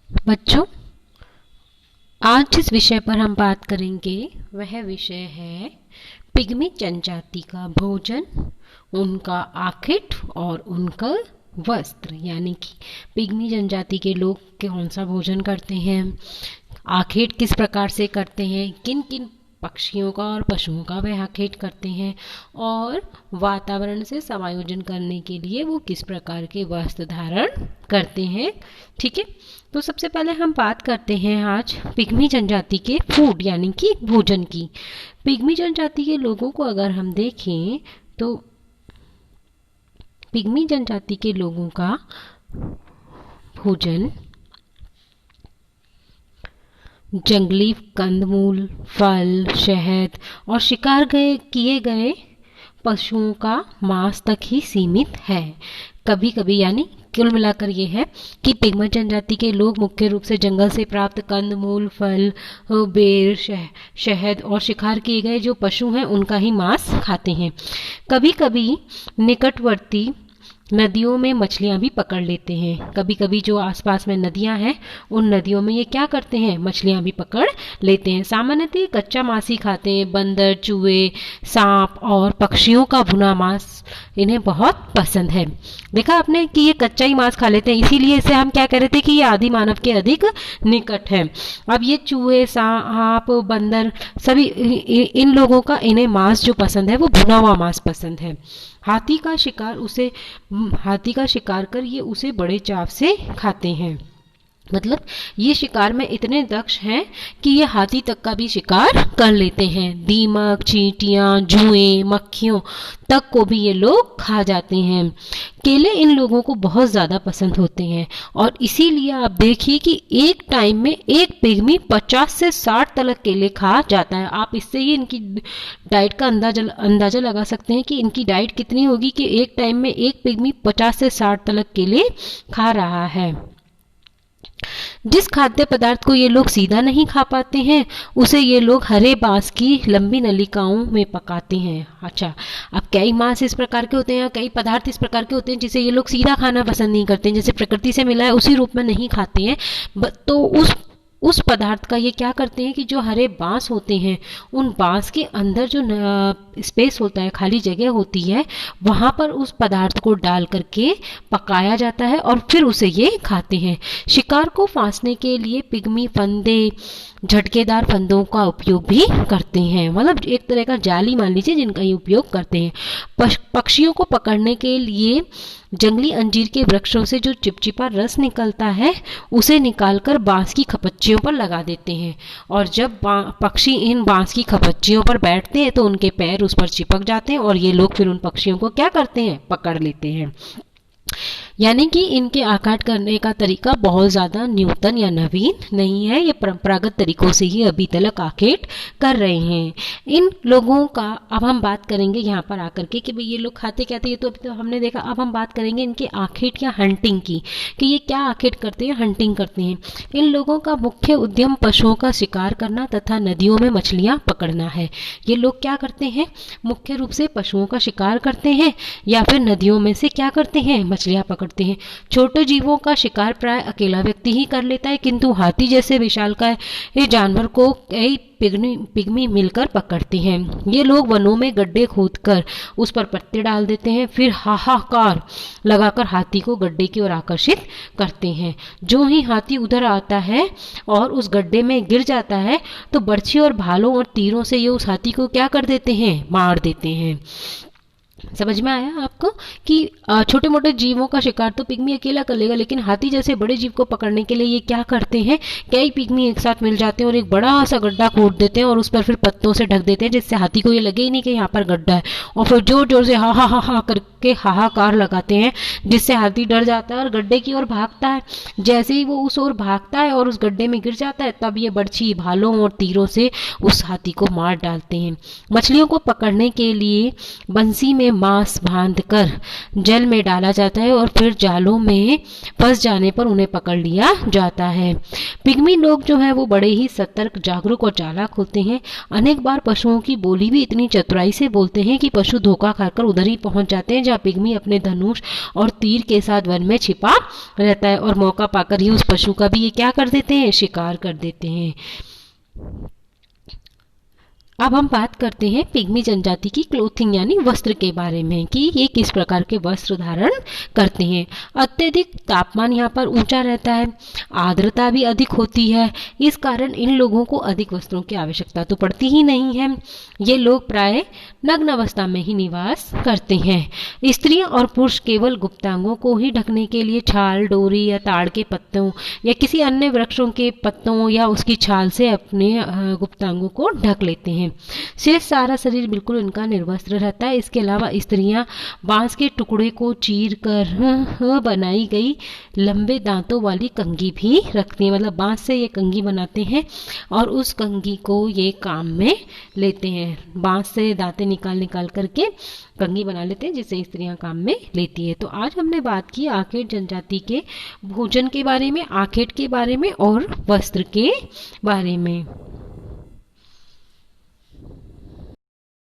बच्चों, आज जिस विषय पर हम बात करेंगे वह विषय है पिग्मी जनजाति का भोजन, उनका आखिट और उनका वस्त्र। यानी कि पिग्मी जनजाति के लोग कौन सा भोजन करते हैं, आखेट किस प्रकार से करते हैं, किन किन पक्षियों का और पशुओं का वह आखेट करते हैं, और वातावरण से समायोजन करने के लिए वो किस प्रकार के वस्त्र धारण करते हैं। ठीक है, तो सबसे पहले हम बात करते हैं आज पिग्मी जनजाति के फूड यानी कि भोजन की। पिग्मी जनजाति के लोगों को अगर हम देखें तो पिग्मी जनजाति के लोगों का भोजन जंगली कंदमूल, फल, शहद और शिकार किए गए पशुओं का मांस तक ही सीमित है। कभी कभी यानी कुल मिलाकर ये है कि पिग्मी जनजाति के लोग मुख्य रूप से जंगल से प्राप्त कंदमूल, फल, बेर, शहद और शिकार किए गए जो पशु हैं उनका ही मांस खाते हैं। कभी कभी निकटवर्ती नदियों में मछलियां भी पकड़ लेते हैं। कभी कभी जो आसपास में नदियां हैं उन नदियों में ये क्या करते हैं, मछलियां भी पकड़ लेते हैं। सामान्यतः कच्चा मांस ही खाते हैं। बंदर, चूहे, सांप और पक्षियों का भुना मांस इन्हें बहुत पसंद है। देखा आपने कि ये कच्चा ही मांस खा लेते हैं, इसीलिए इसे हम क्या कह रहे थे कि ये आदि मानव के अधिक निकट है। अब ये चूहे, सांप, बंदर सभी इन लोगों का इन्हें मांस जो पसंद है वो भुना हुआ मांस पसंद है। हाथी का शिकार कर ये उसे बड़े चाव से खाते हैं। मतलब ये शिकार में इतने दक्ष हैं कि ये हाथी तक का भी शिकार कर लेते हैं। दीमक, चींटियां, जुएं, मक्खियों तक को भी ये लोग खा जाते हैं। केले इन लोगों को बहुत ज़्यादा पसंद होते हैं और इसीलिए आप देखिए कि एक टाइम में एक पिग्मी 50 से 60 तलक केले खा जाता है। आप इससे ही इनकी डाइट का अंदाजा लगा सकते हैं कि इनकी डाइट कितनी होगी कि एक टाइम में एक पिग्मी 50 से 60 तलक केले खा रहा है। जिस खाद्य पदार्थ को ये लोग सीधा नहीं खा पाते हैं उसे ये लोग हरे बांस की लंबी नलिकाओं में पकाते हैं। अच्छा, अब कई मांस इस प्रकार के होते हैं, कई पदार्थ इस प्रकार के होते हैं जिसे ये लोग सीधा खाना पसंद नहीं करते हैं, जैसे प्रकृति से मिला है उसी रूप में नहीं खाते हैं। तो उस पदार्थ का ये क्या करते हैं कि जो हरे बांस होते हैं उन बांस के अंदर जो स्पेस होता है, खाली जगह होती है, वहाँ पर उस पदार्थ को डाल करके पकाया जाता है और फिर उसे ये खाते हैं। शिकार को फांसने के लिए पिग्मी फंदे, झटकेदार फंदों का उपयोग भी करते हैं। मतलब एक तरह का जाली मान लीजिए जिनका ये उपयोग करते हैं। पक्षियों को पकड़ने के लिए जंगली अंजीर के वृक्षों से जो चिपचिपा रस निकलता है उसे निकालकर बांस की खपच्चियों पर लगा देते हैं और जब पक्षी इन बांस की खपच्चियों पर बैठते हैं तो उनके पैर उस पर चिपक जाते हैं और ये लोग फिर उन पक्षियों को क्या करते हैं, पकड़ लेते हैं। यानी कि इनके आकाट करने का तरीका बहुत ज़्यादा न्यूतन या नवीन नहीं है, ये परंपरागत तरीकों से ही अभी तक आखेट कर रहे हैं। इन लोगों का अब हम बात करेंगे यहाँ पर आकर के कि भाई ये लोग खाते क्या थे, ये तो अभी तो हमने देखा। अब हम बात करेंगे इनके आखेट या हंटिंग की कि ये क्या आखेट करते हैं, हंटिंग करते हैं। इन लोगों का मुख्य उद्यम पशुओं का शिकार करना तथा नदियों में मछलियाँ पकड़ना है। ये लोग क्या करते हैं, मुख्य रूप से पशुओं का शिकार करते हैं या फिर नदियों में से क्या करते हैं, मछलियाँ पकड़ते हैं। छोटे जीवों का शिकार प्राय अकेला व्यक्ति ही कर लेता है, किंतु हाथी जैसे विशालकाय जानवर को कई पिग्मी मिलकर पकड़ते हैं। ये लोग वनों में गड्ढे खोदकर उस पर पत्ते डाल देते हैं, फिर हाहाकार लगाकर हाथी को गड्ढे की ओर आकर्षित करते हैं। जो ही हाथी उधर आता है और उस गड्ढे में गिर जाता है तो बर्छी और भालों और तीरों से ये उस हाथी को क्या कर देते हैं, मार देते हैं। समझ में आया आपको कि छोटे मोटे जीवों का शिकार तो पिग्मी अकेला कर लेगा, लेकिन हाथी जैसे बड़े जीव को पकड़ने के लिए ये क्या करते हैं, कई पिग्मी एक साथ मिल जाते हैं और एक बड़ा सा गड्ढा खोद देते हैं और उस पर फिर पत्तों से ढक देते हैं जिससे हाथी को ये लगे ही नहीं कि यहाँ पर गड्ढा है, और फिर जोर जोर से हा हा हा हा करके हाहाकार लगाते हैं जिससे हाथी डर जाता है और गड्ढे की ओर भागता है। जैसे ही वो उस ओर भागता है और उस गड्ढे में गिर जाता है तब ये बर्छी, भालों और तीरों से उस हाथी को मार डालते हैं। मछलियों को पकड़ने के लिए बंसी में मांस बांधकर जल में डाला जाता है और फिर जालों में फंस जाने पर उन्हें पकड़ लिया जाता है। पिग्मी लोग जो है वो बड़े ही सतर्क, जागरूक और चालाक होते हैं। अनेक बार पशुओं की बोली भी इतनी चतुराई से बोलते हैं कि पशु धोखा खाकर उधर ही पहुंच जाते हैं जहाँ पिग्मी अपने धनुष और तीर के साथ वन में छिपा रहता है, और मौका पाकर ही उस पशु का भी ये क्या कर देते हैं, शिकार कर देते हैं। अब हम बात करते हैं पिग्मी जनजाति की क्लोथिंग यानी वस्त्र के बारे में कि ये किस प्रकार के वस्त्र धारण करते हैं। अत्यधिक तापमान यहाँ पर ऊंचा रहता है, आर्द्रता भी अधिक होती है, इस कारण इन लोगों को अधिक वस्त्रों की आवश्यकता तो पड़ती ही नहीं है। ये लोग प्राय नग्न अवस्था में ही निवास करते हैं। स्त्रियां और पुरुष केवल गुप्तांगों को ही ढकने के लिए छाल, डोरी या ताड़ के पत्तों या किसी अन्य वृक्षों के पत्तों या उसकी छाल से अपने गुप्तांगों को ढक लेते हैं। शेष सारा शरीर बिल्कुल इनका निर्वस्त्र रहता है। इसके अलावा स्त्रियां बांस के टुकड़े को चीर कर बनाई गई लंबे दांतों वाली कंघी भी रखती हैं, मतलब बांस से ये कंघी बनाते हैं और उस कंघी को ये काम में लेते हैं। बांस से दांतें निकाल निकाल करके कंघी बना लेते हैं जिससे स्त्रियां काम में लेती है। तो आज हमने बात की आखेट जनजाति के भोजन के बारे में, आखेट के बारे में और वस्त्र के बारे में।